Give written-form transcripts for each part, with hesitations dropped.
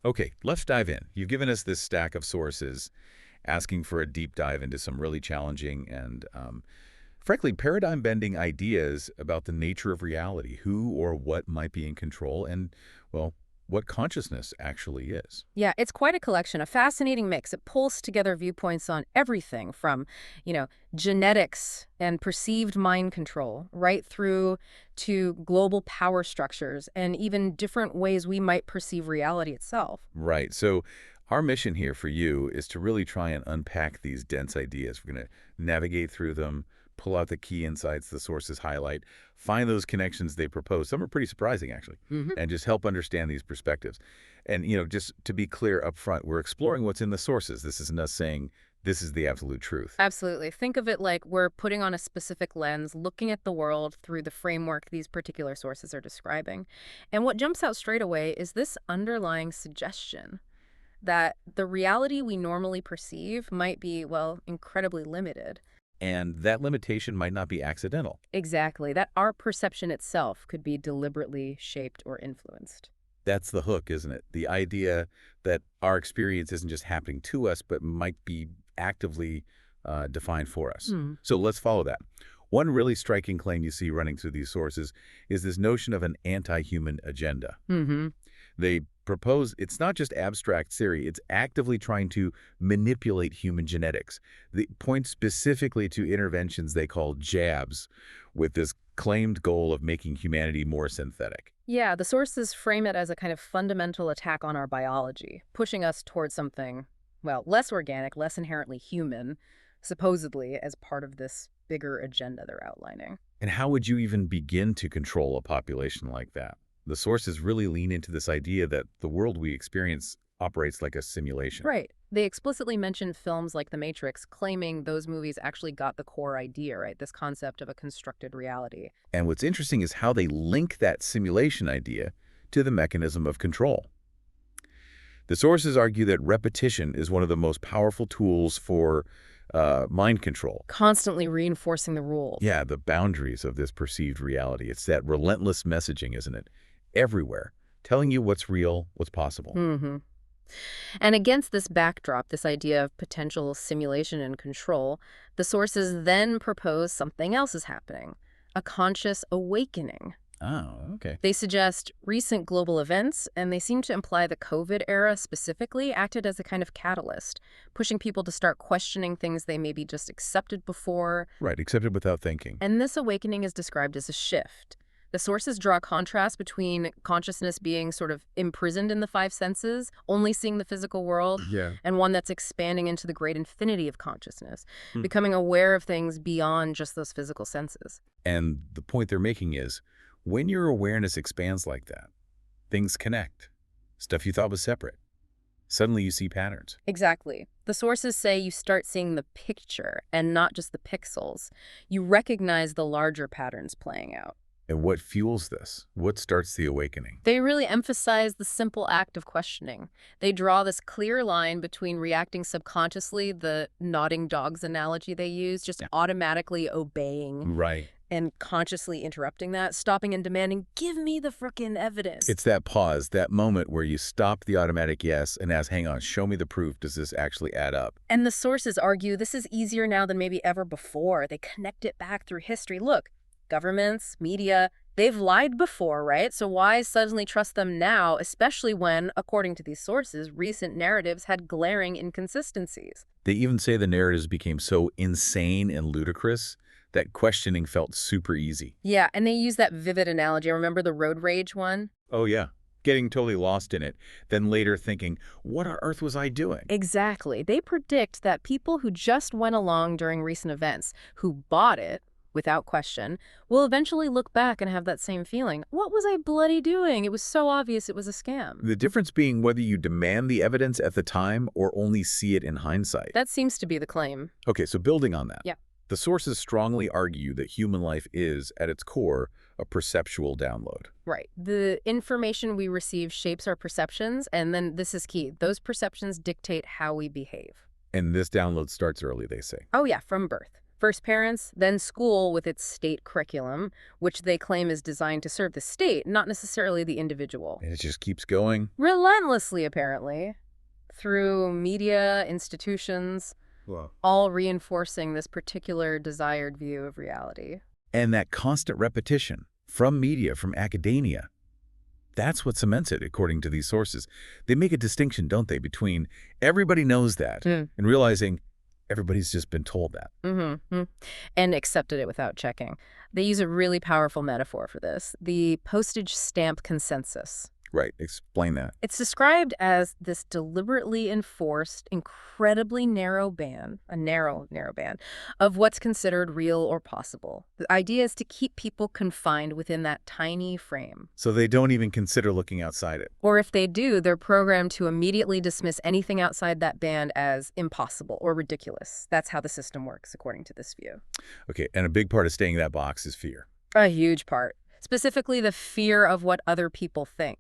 Okay, let's dive in. You've given us this stack of sources asking for a deep dive into some really challenging and, frankly, paradigm-bending ideas about the nature of reality, who or what might be in control, and, well, what consciousness actually is. Yeah, it's quite a collection, a fascinating mix. It pulls together viewpoints on everything from, you know, genetics and perceived mind control, right through to global power structures and even different ways we might perceive reality itself. Right. So our mission here for you is to really try and unpack these dense ideas. We're going to navigate through them, pull out the key insights the sources highlight, find those connections they propose. Some are pretty surprising, actually, Hmm. and just help understand these perspectives. And, just to be clear up front, we're exploring what's in the sources. This isn't us saying this is the absolute truth. Absolutely. Think of it like we're putting on a specific lens, looking at the world through the framework these particular sources are describing. And what jumps out straight away is this underlying suggestion that the reality we normally perceive might be, well, incredibly limited. And that limitation might not be accidental. Exactly. That our perception itself could be deliberately shaped or influenced. That's the hook, isn't it? The idea that our experience isn't just happening to us, but might be actively defined for us. Hmm. So let's follow that. One really striking claim you see running through these sources is this notion of an anti-human agenda. Mm-hmm. They propose it's not just abstract theory, it's actively trying to manipulate human genetics. They point specifically to interventions they call jabs, with this claimed goal of making humanity more synthetic. Yeah, the sources frame it as a kind of fundamental attack on our biology, pushing us towards something, well, less organic, less inherently human, supposedly as part of this bigger agenda they're outlining. And how would you even begin to control a population like that? The sources really lean into this idea that the world we experience operates like a simulation. Right. They explicitly mention films like The Matrix, claiming those movies actually got the core idea, right? This concept of a constructed reality. And what's interesting is how they link that simulation idea to the mechanism of control. The sources argue that repetition is one of the most powerful tools for mind control. Constantly reinforcing the rules. Yeah, the boundaries of this perceived reality. It's that relentless messaging, isn't it? Everywhere, telling you what's real, what's possible. Hmm. And against this backdrop, this idea of potential simulation and control, the sources then propose something else is happening, a conscious awakening. Oh, okay. They suggest recent global events, and they seem to imply the COVID era specifically acted as a kind of catalyst, pushing people to start questioning things they maybe just accepted before. Right, accepted without thinking. And this awakening is described as a shift. The sources draw a contrast between consciousness being sort of imprisoned in the five senses, only seeing the physical world, Yeah. and one that's expanding into the great infinity of consciousness, Hmm. becoming aware of things beyond just those physical senses. And the point they're making is, when your awareness expands like that, things connect. Stuff you thought was separate. Suddenly you see patterns. Exactly. The sources say you start seeing the picture and not just the pixels. You recognize the larger patterns playing out. And what fuels this? What starts the awakening? They really emphasize the simple act of questioning. They draw this clear line between reacting subconsciously, the nodding dogs analogy they use, just Yeah. automatically obeying, Right. and consciously interrupting that, stopping and demanding, give me the frickin' evidence. It's that pause, that moment where you stop the automatic yes and ask, hang on, show me the proof. Does this actually add up? And the sources argue this is easier now than maybe ever before. They connect it back through history. Look, governments, media, they've lied before, right? So why suddenly trust them now, especially when, according to these sources, recent narratives had glaring inconsistencies? They even say the narratives became so insane and ludicrous that questioning felt super easy. Yeah, and they use that vivid analogy. Remember the road rage one? Oh, yeah. Getting totally lost in it, then later thinking, what on earth was I doing? Exactly. They predict that people who just went along during recent events, who bought it, without question, will eventually look back and have that same feeling. What was I bloody doing? It was so obvious it was a scam. The difference being whether you demand the evidence at the time or only see it in hindsight. That seems to be the claim. Okay, so building on that. Yeah. The sources strongly argue that human life is, at its core, a perceptual download. Right. The information we receive shapes our perceptions, and then this is key. Those perceptions dictate how we behave. And this download starts early, they say. Oh yeah, from birth. First parents, then school with its state curriculum, which they claim is designed to serve the state, not necessarily the individual. And it just keeps going. Relentlessly, apparently, through media, institutions, Wow. all reinforcing this particular desired view of reality. And that constant repetition from media, from academia, that's what cements it, according to these sources. They make a distinction, don't they, between everybody knows that and realizing everybody's just been told that. Mm-hmm. And accepted it without checking. They use a really powerful metaphor for this, the postage stamp consensus. Right. Explain that. It's described as this deliberately enforced, incredibly narrow band, a narrow band, of what's considered real or possible. The idea is to keep people confined within that tiny frame. So they don't even consider looking outside it. Or if they do, they're programmed to immediately dismiss anything outside that band as impossible or ridiculous. That's how the system works, according to this view. Okay, and a big part of staying in that box is fear. A huge part. Specifically, the fear of what other people think.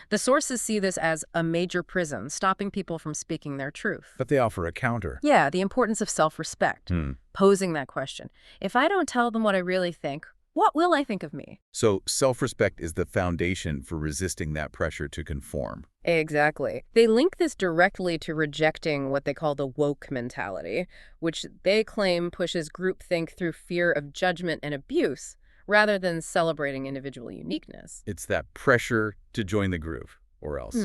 The sources see this as a major prison, stopping people from speaking their truth. But they offer a counter. Yeah, the importance of self-respect. Posing that question. If I don't tell them what I really think, what will I think of me? So self-respect is the foundation for resisting that pressure to conform. Exactly. They link this directly to rejecting what they call the woke mentality, which they claim pushes groupthink through fear of judgment and abuse, rather than celebrating individual uniqueness. It's that pressure to join the groove, or else.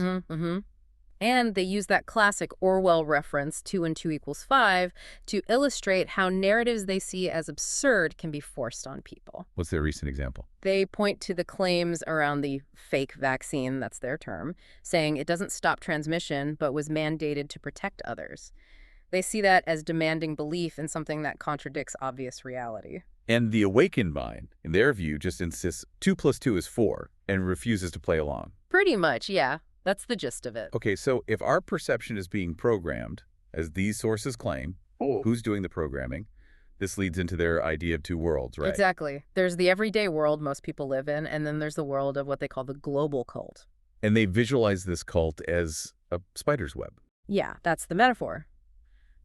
And they use that classic Orwell reference, 2 and 2 equals 5, to illustrate how narratives they see as absurd can be forced on people. What's their recent example? They point to the claims around the fake vaccine, that's their term, saying it doesn't stop transmission, but was mandated to protect others. They see that as demanding belief in something that contradicts obvious reality. And the awakened mind, in their view, just insists 2 plus 2 is 4 and refuses to play along. Pretty much, yeah. That's the gist of it. Okay, so if our perception is being programmed, as these sources claim, who's doing the programming? This leads into their idea of two worlds, right? Exactly. There's the everyday world most people live in, and then there's the world of what they call the global cult. And they visualize this cult as a spider's web. Yeah, that's the metaphor.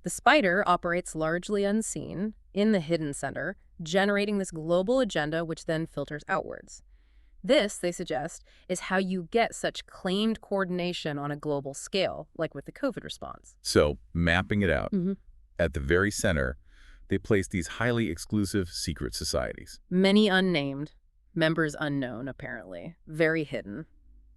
The spider operates largely unseen, in the hidden center, generating this global agenda which then filters outwards. This, they suggest, is how you get such claimed coordination on a global scale, like with the COVID response. So, mapping it out, at the very center, they place these highly exclusive secret societies. Many unnamed, members unknown, apparently, very hidden.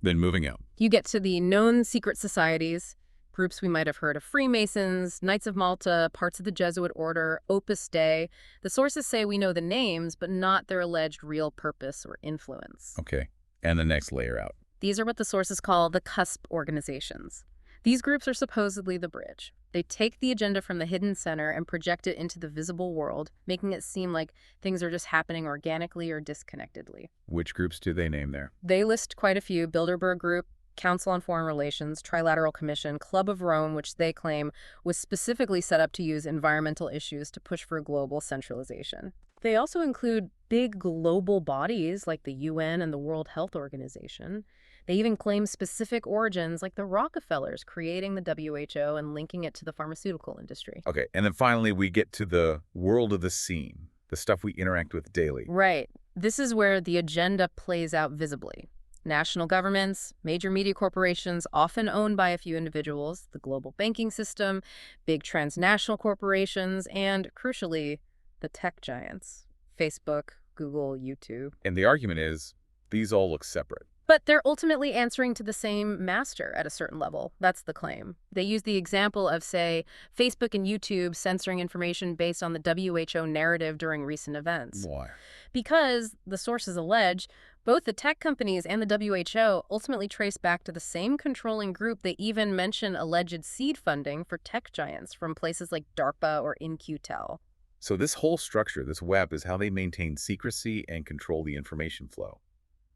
Then moving out. You get to the known secret societies, groups we might have heard of: Freemasons, Knights of Malta, parts of the Jesuit order, Opus Dei. The sources say we know the names, but not their alleged real purpose or influence. Okay, and the next layer out. These are what the sources call the cusp organizations. These groups are supposedly the bridge. They take the agenda from the hidden center and project it into the visible world, making it seem like things are just happening organically or disconnectedly. Which groups do they name there? They list quite a few: Bilderberg Group, Council on Foreign Relations, Trilateral Commission, Club of Rome, which they claim was specifically set up to use environmental issues to push for global centralization. They also include big global bodies like the UN and the World Health Organization. They even claim specific origins like the Rockefellers creating the WHO and linking it to the pharmaceutical industry. Okay, and then finally we get to the world of the scene, the stuff we interact with daily. Right. This is where the agenda plays out visibly. National governments, major media corporations, often owned by a few individuals, the global banking system, big transnational corporations, and, crucially, the tech giants: Facebook, Google, YouTube. And the argument is, these all look separate. But they're ultimately answering to the same master at a certain level. That's the claim. They use the example of, say, Facebook and YouTube censoring information based on the WHO narrative during recent events. Why? Because, the sources allege, both the tech companies and the WHO ultimately trace back to the same controlling group. They even mention alleged seed funding for tech giants from places like DARPA or In-Q-Tel. So this whole structure, this web, is how they maintain secrecy and control the information flow.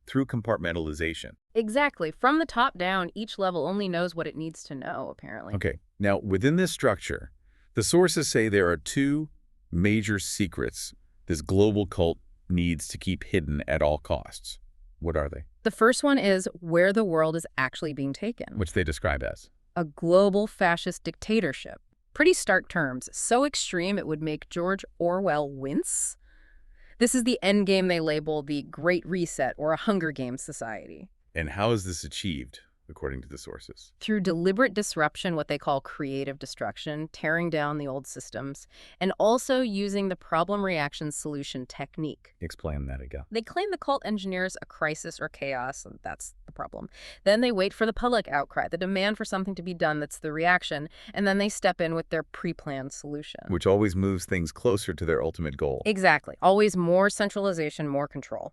Through compartmentalization. Exactly. From the top down, each level only knows what it needs to know, apparently. Okay. Now, within this structure, the sources say there are two major secrets this global cult needs to keep hidden at all costs. What are they? The first one is where the world is actually being taken. Which they describe as a global fascist dictatorship. Pretty stark terms, so extreme it would make George Orwell wince. This is the end game they label the Great Reset or a Hunger Games society. And how is this achieved, according to the sources? Through deliberate disruption, what they call creative destruction, tearing down the old systems, and also using the problem reaction solution technique. Explain that again. They claim the cult engineers a crisis or chaos, and that's the problem. Then they wait for the public outcry, the demand for something to be done that's the reaction, and then they step in with their pre-planned solution. Which always moves things closer to their ultimate goal. Exactly. Always more centralization, more control.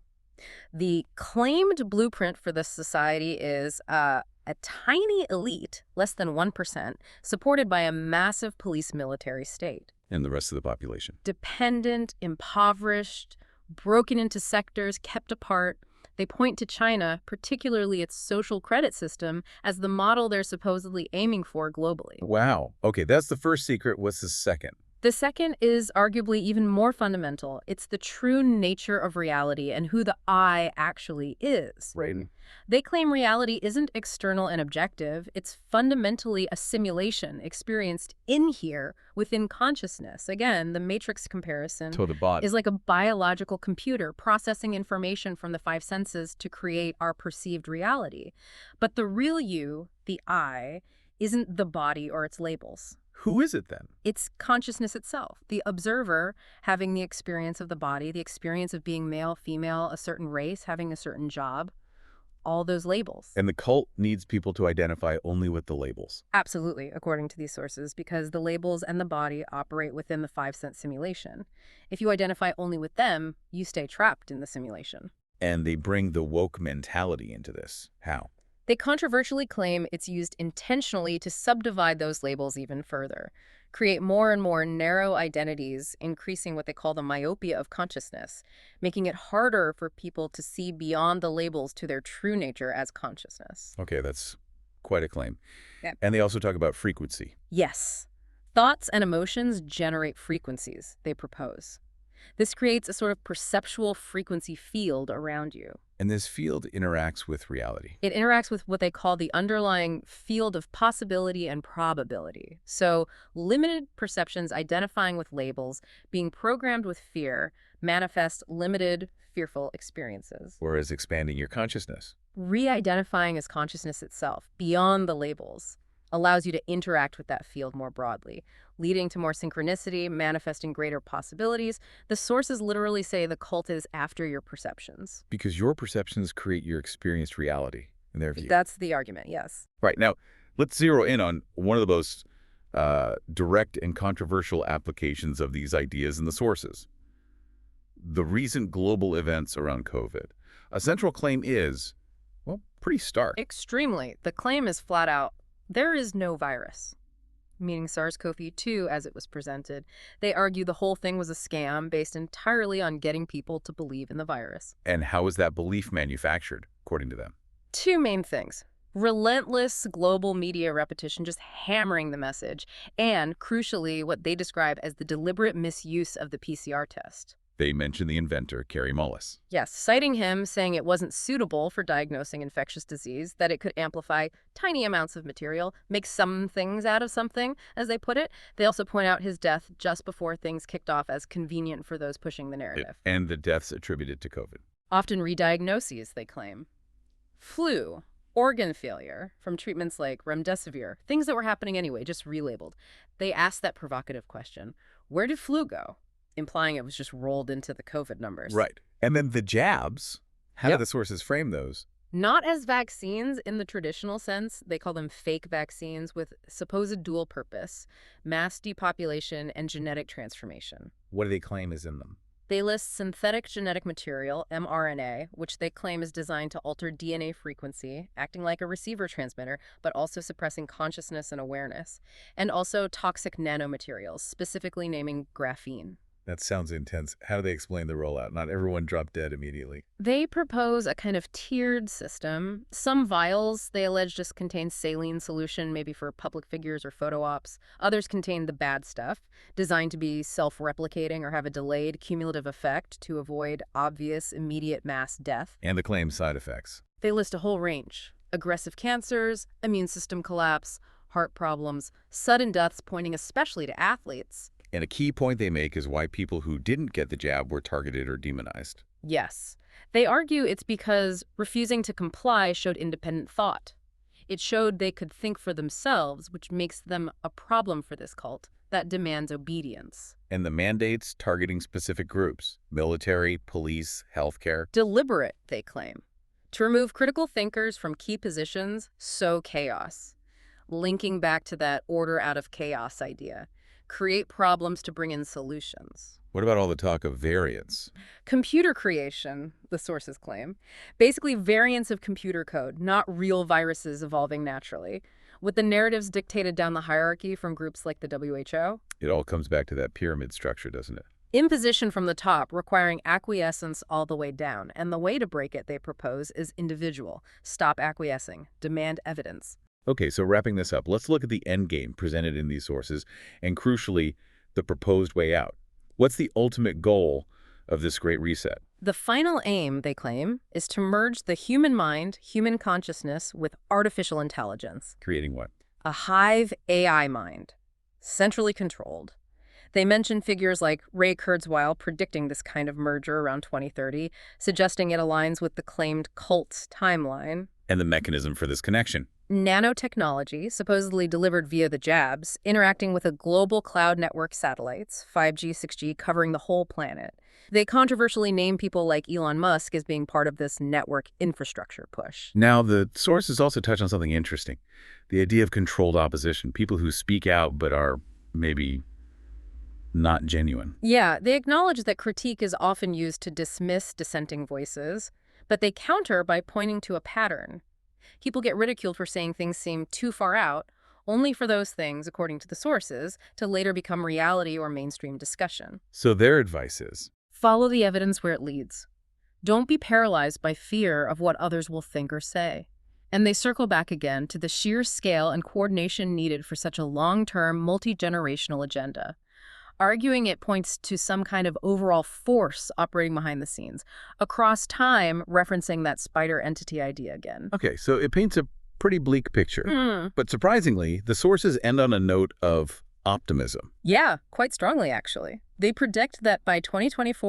The claimed blueprint for this society is a tiny elite, less than 1%, supported by a massive police military state. And the rest of the population. Dependent, impoverished, broken into sectors, kept apart. They point to China, particularly its social credit system, as the model they're supposedly aiming for globally. Wow. Okay, that's the first secret. What's the second? The second is arguably even more fundamental. It's the true nature of reality and who the I actually is. Right. They claim reality isn't external and objective. It's fundamentally a simulation experienced in here within consciousness. Again, the matrix comparison To the body. is like a biological computer processing information from the five senses to create our perceived reality. But the real you, the I, isn't the body or its labels. Who is it then? It's consciousness itself, the observer having the experience of the body, the experience of being male, female, a certain race, having a certain job, all those labels. And the cult needs people to identify only with the labels. Absolutely, according to these sources, because the labels and the body operate within the five-sense simulation. If you identify only with them, you stay trapped in the simulation. And they bring the woke mentality into this. How? They controversially claim it's used intentionally to subdivide those labels even further, create more and more narrow identities, increasing what they call the myopia of consciousness, making it harder for people to see beyond the labels to their true nature as consciousness. Okay, that's quite a claim. Yeah. And they also talk about frequency. Yes. Thoughts and emotions generate frequencies, they propose. This creates a sort of perceptual frequency field around you. And this field interacts with reality. It interacts with what they call the underlying field of possibility and probability. So limited perceptions identifying with labels, being programmed with fear, manifest limited, fearful experiences. Whereas expanding your consciousness. Re-identifying as consciousness itself, beyond the labels, allows you to interact with that field more broadly, leading to more synchronicity, manifesting greater possibilities. The sources literally say the cult is after your perceptions. Because your perceptions create your experienced reality, in their view. That's the argument, yes. Right. Now, let's zero in on one of the most direct and controversial applications of these ideas in the sources. The recent global events around COVID. A central claim is, well, pretty stark. Extremely. The claim is flat out, there is no virus, meaning SARS-CoV-2 as it was presented. They argue the whole thing was a scam based entirely on getting people to believe in the virus. And how is that belief manufactured, according to them? Two main things. Relentless global media repetition, just hammering the message, and, crucially, what they describe as the deliberate misuse of the PCR test. They mention the inventor, Kary Mullis. Yes, citing him, saying it wasn't suitable for diagnosing infectious disease, that it could amplify tiny amounts of material, make some things out of something, as they put it. They also point out his death just before things kicked off as convenient for those pushing the narrative. And the deaths attributed to COVID. Often re-diagnoses, they claim. Flu, organ failure from treatments like remdesivir, things that were happening anyway, just relabeled. They asked that provocative question, where did flu go? Implying it was just rolled into the COVID numbers. Right. And then the jabs, how Yep. do the sources frame those? Not as vaccines in the traditional sense. They call them fake vaccines with supposed dual purpose, mass depopulation, and genetic transformation. What do they claim is in them? They list synthetic genetic material, mRNA, which they claim is designed to alter DNA frequency, acting like a receiver transmitter, but also suppressing consciousness and awareness, and also toxic nanomaterials, specifically naming graphene. That sounds intense. How do they explain the rollout? Not everyone dropped dead immediately. They propose a kind of tiered system. Some vials, they allege, just contain saline solution, maybe for public figures or photo ops. Others contain the bad stuff, designed to be self-replicating or have a delayed cumulative effect to avoid obvious immediate mass death. And the claimed side effects. They list a whole range. Aggressive cancers, immune system collapse, heart problems, sudden deaths, pointing especially to athletes. And a key point they make is why people who didn't get the jab were targeted or demonized. Yes. They argue it's because refusing to comply showed independent thought. It showed they could think for themselves, which makes them a problem for this cult that demands obedience. And the mandates targeting specific groups, military, police, healthcare. Deliberate, they claim. To remove critical thinkers from key positions, sow chaos. Linking back to that order out of chaos idea. Create problems to bring in solutions. What about all the talk of variants? Computer creation, the sources claim. Basically variants of computer code, not real viruses evolving naturally. With the narratives dictated down the hierarchy from groups like the WHO. It all comes back to that pyramid structure, doesn't it? Imposition from the top, requiring acquiescence all the way down. And the way to break it, they propose, is individual. Stop acquiescing. Demand evidence. Okay, so wrapping this up, let's look at the end game presented in these sources, and crucially, the proposed way out. What's the ultimate goal of this great reset? The final aim, they claim, is to merge the human mind, human consciousness, with artificial intelligence. Creating what? A hive AI mind, centrally controlled. They mention figures like Ray Kurzweil predicting this kind of merger around 2030, suggesting it aligns with the claimed cult timeline. And the mechanism for this connection. Nanotechnology, supposedly delivered via the jabs, interacting with a global cloud network satellites, 5G, 6G, covering the whole planet. They controversially name people like Elon Musk as being part of this network infrastructure push. Now, the sources also touch on something interesting. The idea of controlled opposition, people who speak out but are maybe not genuine. Yeah, they acknowledge that critique is often used to dismiss dissenting voices, but they counter by pointing to a pattern. People get ridiculed for saying things seem too far out, only for those things, according to the sources, to later become reality or mainstream discussion. So their advice is, Follow the evidence where it leads. Don't be paralyzed by fear of what others will think or say. And they circle back again to the sheer scale and coordination needed for such a long-term, multi-generational agenda, arguing it points to some kind of overall force operating behind the scenes, across time, referencing that spider entity idea again. okay, so it paints a pretty bleak picture. But surprisingly, the sources end on a note of optimism. Yeah, quite strongly, actually. They predict that by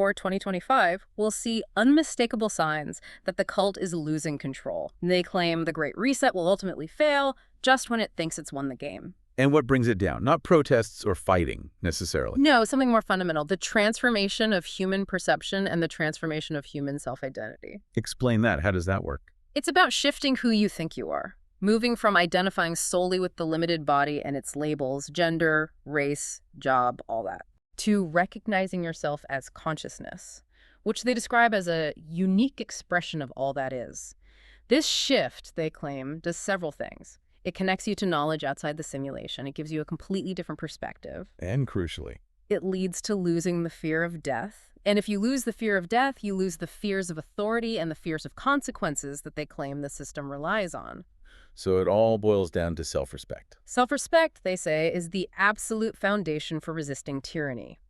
2024-2025, we'll see unmistakable signs that the cult is losing control. They claim the Great Reset will ultimately fail just when it thinks it's won the game. And what brings it down? Not protests or fighting, necessarily. No, something more fundamental. The transformation of human perception and the transformation of human self-identity. Explain that. How does that work? It's about shifting who you think you are. Moving from identifying solely with the limited body and its labels, gender, race, job, all that, to recognizing yourself as consciousness, which they describe as a unique expression of all that is. This shift, they claim, does several things. It connects you to knowledge outside the simulation. It gives you a completely different perspective. And crucially, It leads to losing the fear of death. And if you lose the fear of death, you lose the fears of authority and the fears of consequences that they claim the system relies on. so it all boils down to self-respect. Self-respect, they say, is the absolute foundation for resisting tyranny.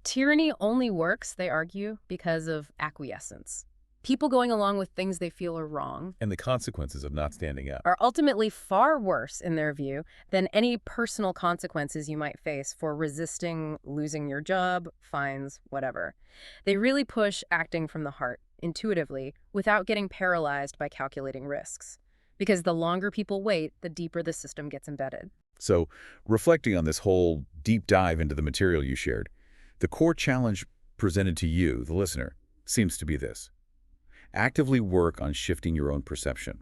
Tyranny only works, they argue, because of acquiescence. People going along with things they feel are wrong And the consequences of not standing up. are ultimately far worse, in their view, than any personal consequences you might face for resisting losing your job, fines, whatever. They really push acting from the heart, intuitively, without getting paralyzed by calculating risks. Because the longer people wait, the deeper the system gets embedded. So, reflecting on this whole deep dive into the material you shared, the core challenge presented to you, the listener, seems to be this. Actively work on shifting your own perception.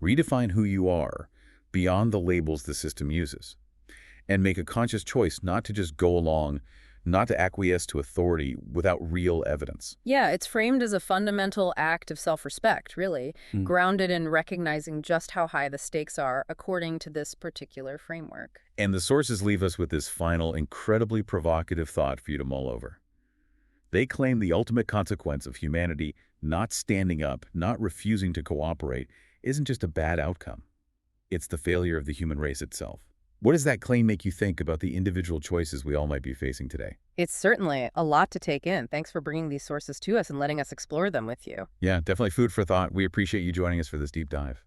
Redefine who you are beyond the labels the system uses. And make a conscious choice not to just go along, not to acquiesce to authority without real evidence. Yeah, it's framed as a fundamental act of self-respect, really, grounded in recognizing just how high the stakes are according to this particular framework. And the sources leave us with this final, incredibly provocative thought for you to mull over. They claim the ultimate consequence of humanity not standing up, not refusing to cooperate, isn't just a bad outcome. It's the failure of the human race itself. What does that claim make you think about the individual choices we all might be facing today? It's certainly a lot to take in. Thanks for bringing these sources to us and letting us explore them with you. Yeah, definitely food for thought. We appreciate you joining us for this deep dive.